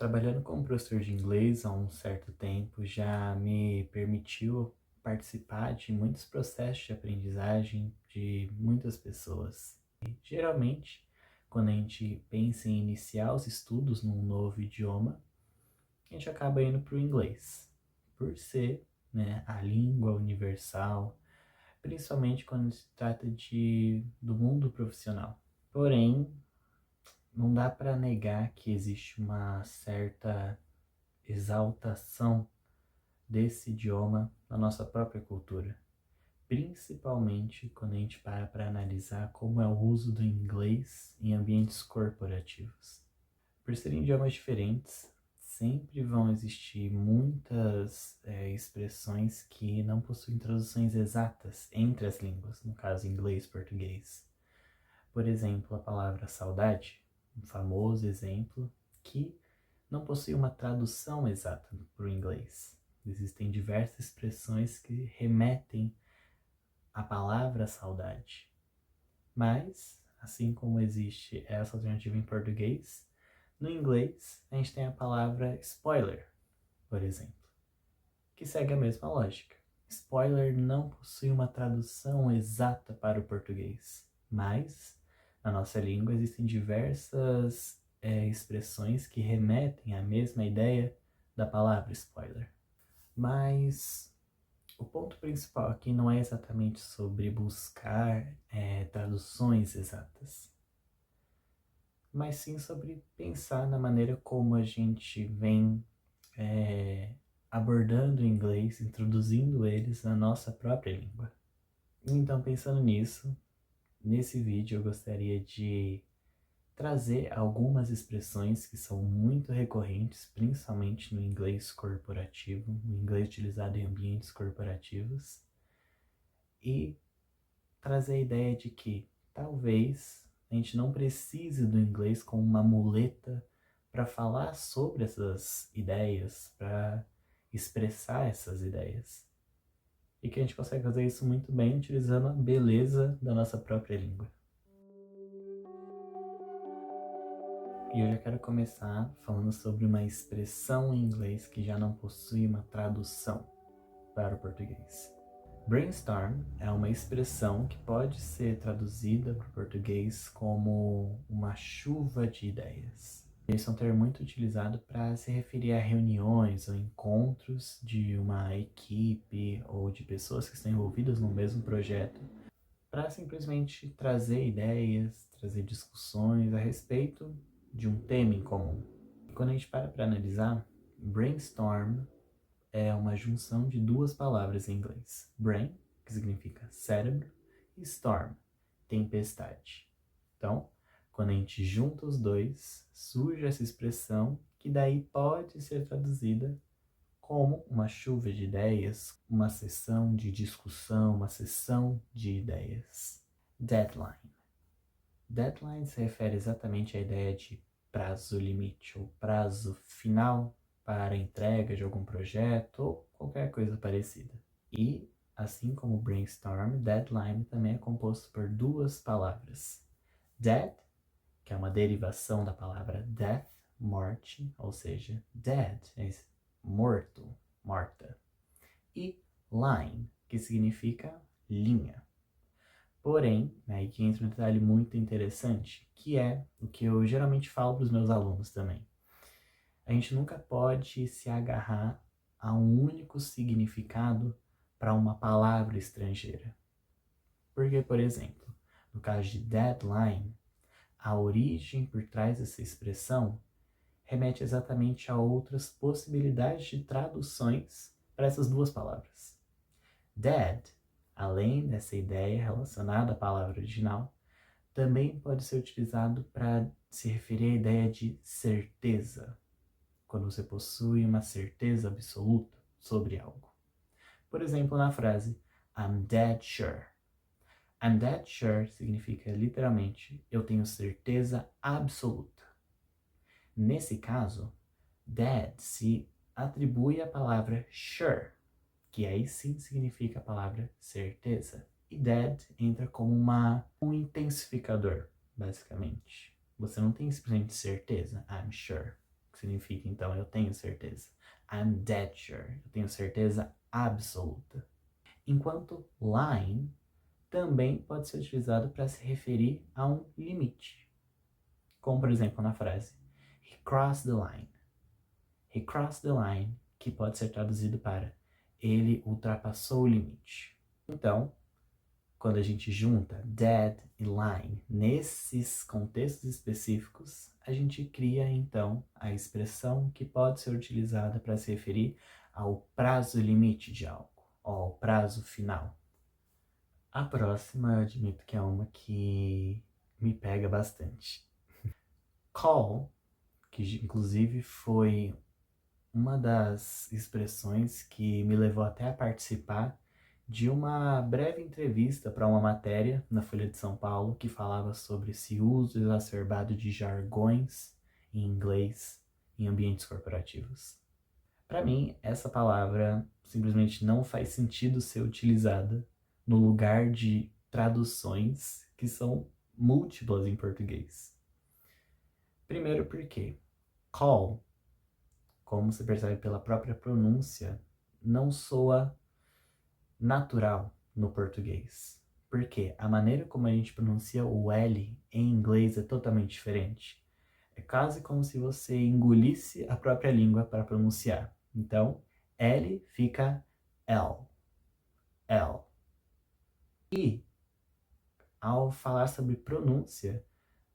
Trabalhando como professor de inglês há um certo tempo já me permitiu participar de muitos processos de aprendizagem de muitas pessoas. E, geralmente, quando a gente pensa em iniciar os estudos num novo idioma, a gente acaba indo para o inglês, por ser, né, a língua universal, principalmente quando se trata do mundo profissional. Porém, não dá para negar que existe uma certa exaltação desse idioma na nossa própria cultura, principalmente quando a gente para analisar como é o uso do inglês em ambientes corporativos. Por serem idiomas diferentes, sempre vão existir muitas expressões que não possuem traduções exatas entre as línguas, no caso inglês e português. Por exemplo, a palavra saudade, um famoso exemplo que não possui uma tradução exata para o inglês. Existem diversas expressões que remetem à palavra saudade. Mas, assim como existe essa alternativa em português, no inglês a gente tem a palavra spoiler, por exemplo, que segue a mesma lógica. Spoiler não possui uma tradução exata para o português, mas na nossa língua existem diversas expressões que remetem à mesma ideia da palavra spoiler. Mas o ponto principal aqui não é exatamente sobre buscar traduções exatas, mas sim sobre pensar na maneira como a gente vem abordando o inglês, introduzindo eles na nossa própria língua. Então, pensando nisso, nesse vídeo eu gostaria de trazer algumas expressões que são muito recorrentes, principalmente no inglês corporativo, no inglês utilizado em ambientes corporativos, e trazer a ideia de que talvez a gente não precise do inglês como uma muleta para falar sobre essas ideias, para expressar essas ideias. E que a gente consegue fazer isso muito bem utilizando a beleza da nossa própria língua. E eu já quero começar falando sobre uma expressão em inglês que já não possui uma tradução para o português. Brainstorm é uma expressão que pode ser traduzida para o português como uma chuva de ideias. Esse é um termo muito utilizado para se referir a reuniões ou encontros de uma equipe ou de pessoas que estão envolvidas no mesmo projeto, para simplesmente trazer ideias, trazer discussões a respeito de um tema em comum. E quando a gente para analisar, brainstorm é uma junção de duas palavras em inglês. Brain, que significa cérebro, e storm, tempestade. Então, quando a gente junta os dois, surge essa expressão que daí pode ser traduzida como uma chuva de ideias, uma sessão de discussão, uma sessão de ideias. Deadline. Deadline se refere exatamente à ideia de prazo limite ou prazo final para a entrega de algum projeto ou qualquer coisa parecida. E, assim como brainstorm, deadline também é composto por duas palavras. Dead, que é uma derivação da palavra death, morte, ou seja, dead é morto, morta. E line, que significa linha. Porém, aí que entra um detalhe muito interessante, que é o que eu geralmente falo para os meus alunos também. A gente nunca pode se agarrar a um único significado para uma palavra estrangeira. Porque, por exemplo, no caso de deadline, a origem por trás dessa expressão remete exatamente a outras possibilidades de traduções para essas duas palavras. Dead, além dessa ideia relacionada à palavra original, também pode ser utilizado para se referir à ideia de certeza, quando você possui uma certeza absoluta sobre algo. Por exemplo, na frase I'm dead sure. I'm dead sure significa literalmente eu tenho certeza absoluta. Nesse caso, dead se atribui à palavra sure, que aí sim significa a palavra certeza. E dead entra como um intensificador, basicamente. Você não tem simplesmente certeza, I'm sure. que significa, então, eu tenho certeza. I'm dead sure. Eu tenho certeza absoluta. Enquanto line também pode ser utilizado para se referir a um limite. Como, por exemplo, na frase He crossed the line. He crossed the line, que pode ser traduzido para ele ultrapassou o limite. Então, quando a gente junta dead e line nesses contextos específicos, a gente cria então a expressão que pode ser utilizada para se referir ao prazo limite de algo, ou ao prazo final. A próxima, eu admito que é uma que me pega bastante. Call, que inclusive foi uma das expressões que me levou até a participar de uma breve entrevista para uma matéria na Folha de São Paulo que falava sobre esse uso exacerbado de jargões em inglês em ambientes corporativos. Para mim, essa palavra simplesmente não faz sentido ser utilizada no lugar de traduções que são múltiplas em português. Primeiro porque call, como se percebe pela própria pronúncia, não soa natural no português. Porque a maneira como a gente pronuncia o L em inglês é totalmente diferente. É quase como se você engolisse a própria língua para pronunciar. Então, L fica L. L. E, ao falar sobre pronúncia,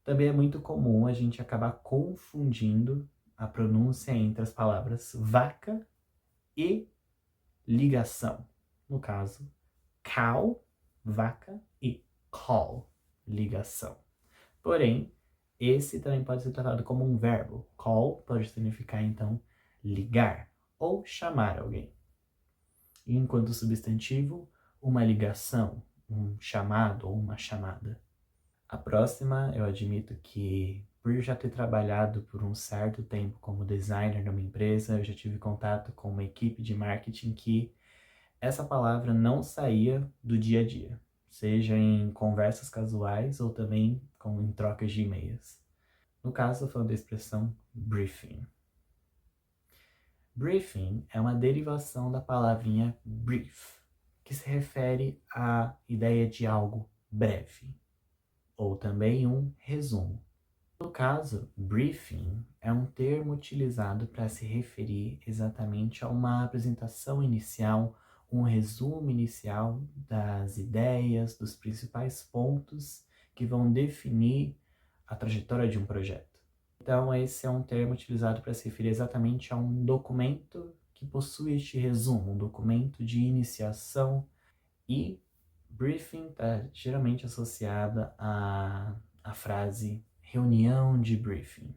também é muito comum a gente acabar confundindo a pronúncia entre as palavras vaca e ligação. No caso, cow, vaca, e call, ligação. Porém, esse também pode ser tratado como um verbo. Call pode significar, então, ligar ou chamar alguém. E enquanto substantivo, uma ligação, um chamado ou uma chamada. A próxima, eu admito que, por já ter trabalhado por um certo tempo como designer numa empresa, eu já tive contato com uma equipe de marketing que essa palavra não saía do dia a dia, seja em conversas casuais ou também em trocas de e-mails. No caso, eu falando da expressão briefing. Briefing é uma derivação da palavrinha brief, que se refere à ideia de algo breve, ou também um resumo. No caso, briefing é um termo utilizado para se referir exatamente a uma apresentação inicial, um resumo inicial das ideias, dos principais pontos que vão definir a trajetória de um projeto. Então, esse é um termo utilizado para se referir exatamente a um documento que possui este resumo, um documento de iniciação, e briefing está geralmente associada à frase reunião de briefing,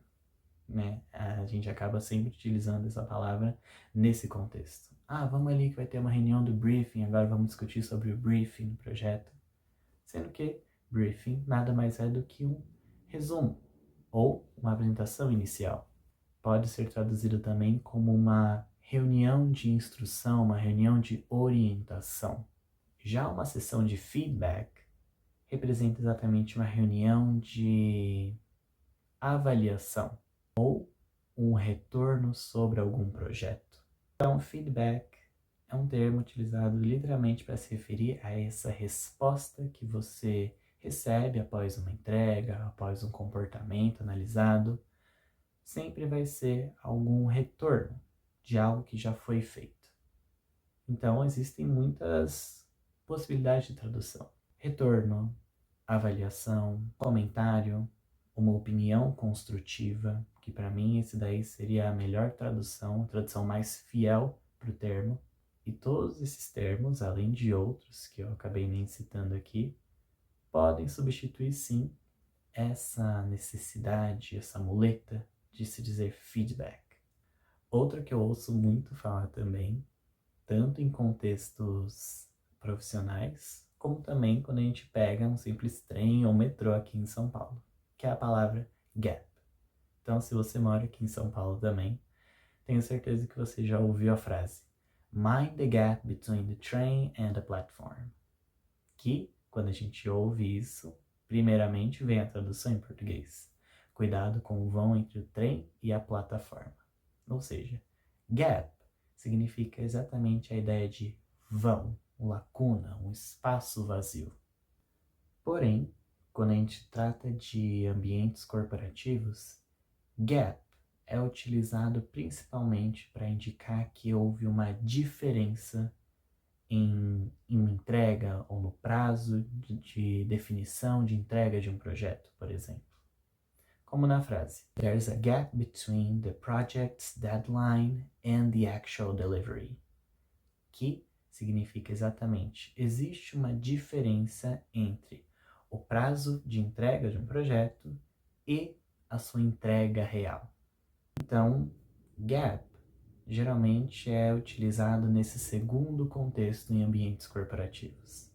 né? A gente acaba sempre utilizando essa palavra nesse contexto. Ah, vamos ali que vai ter uma reunião do briefing, agora vamos discutir sobre o briefing do projeto. Sendo que briefing nada mais é do que um resumo ou uma apresentação inicial. Pode ser traduzido também como uma reunião de instrução, uma reunião de orientação. Já uma sessão de feedback representa exatamente uma reunião de avaliação ou um retorno sobre algum projeto. Então, feedback é um termo utilizado literalmente para se referir a essa resposta que você recebe após uma entrega, após um comportamento analisado. Sempre vai ser algum retorno de algo que já foi feito. Então, existem muitas possibilidades de tradução. Retorno, avaliação, comentário, uma opinião construtiva, que para mim esse daí seria a melhor tradução, a tradução mais fiel para o termo. E todos esses termos, além de outros que eu acabei nem citando aqui, podem substituir sim essa necessidade, essa muleta de se dizer feedback. Outra que eu ouço muito falar também, tanto em contextos profissionais, como também quando a gente pega um simples trem ou metrô aqui em São Paulo, que é a palavra gap. Então, se você mora aqui em São Paulo também, tenho certeza que você já ouviu a frase Mind the gap between the train and the platform. Que, quando a gente ouve isso, primeiramente vem a tradução em português. cuidado com o vão entre o trem e a plataforma. Ou seja, gap significa exatamente a ideia de vão, lacuna, um espaço vazio. Porém, quando a gente trata de ambientes corporativos, gap é utilizado principalmente para indicar que houve uma diferença em entrega ou no prazo de definição de entrega de um projeto, por exemplo. Como na frase, "There's a gap between the project's deadline and the actual delivery", que significa exatamente, existe uma diferença entre o prazo de entrega de um projeto e a sua entrega real. Então, gap geralmente é utilizado nesse segundo contexto em ambientes corporativos.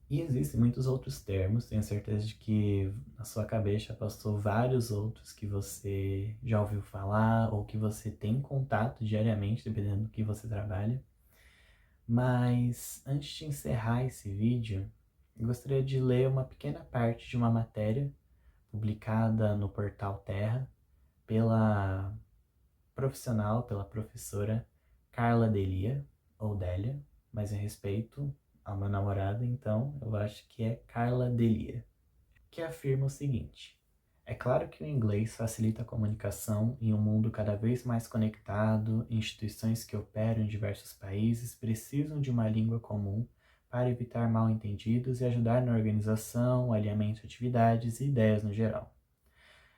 E existem muitos outros termos, tenho certeza de que na sua cabeça passou vários outros que você já ouviu falar ou que você tem contato diariamente, dependendo do que você trabalha. Mas antes de encerrar esse vídeo, eu gostaria de ler uma pequena parte de uma matéria publicada no portal Terra pela pela professora Carla Delia, ou Délia, mas em respeito ao meu namorado, então eu acho que é Carla Delia, que afirma o seguinte: é claro que o inglês facilita a comunicação em um mundo cada vez mais conectado, instituições que operam em diversos países precisam de uma língua comum para evitar mal-entendidos e ajudar na organização, alinhamento de atividades e ideias no geral.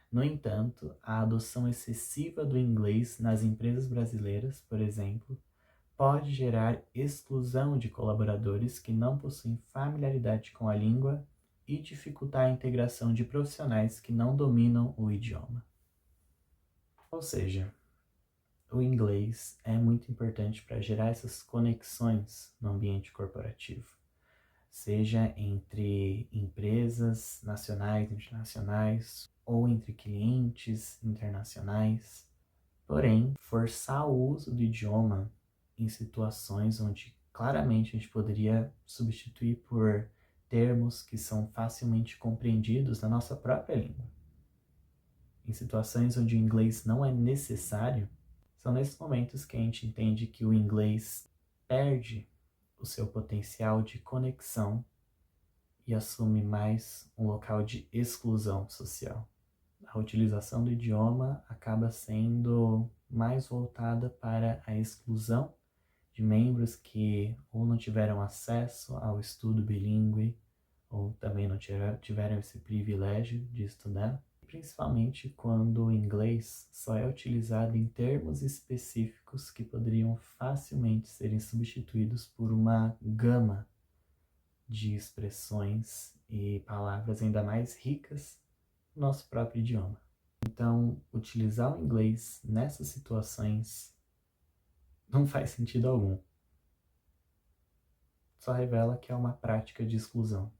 No entanto, a adoção excessiva do inglês nas empresas brasileiras, por exemplo, pode gerar exclusão de colaboradores que não possuem familiaridade com a língua e dificultar a integração de profissionais que não dominam o idioma. Ou seja, o inglês é muito importante para gerar essas conexões no ambiente corporativo, seja entre empresas nacionais e internacionais ou entre clientes internacionais. Porém, forçar o uso do idioma em situações onde claramente a gente poderia substituir por termos que são facilmente compreendidos na nossa própria língua, em situações onde o inglês não é necessário, são nesses momentos que a gente entende que o inglês perde o seu potencial de conexão e assume mais um local de exclusão social. A utilização do idioma acaba sendo mais voltada para a exclusão de membros que ou não tiveram acesso ao estudo bilíngue ou também não tiveram esse privilégio de estudar, principalmente quando o inglês só é utilizado em termos específicos que poderiam facilmente serem substituídos por uma gama de expressões e palavras ainda mais ricas no nosso próprio idioma. Então, utilizar o inglês nessas situações não faz sentido algum. Só revela que é uma prática de exclusão.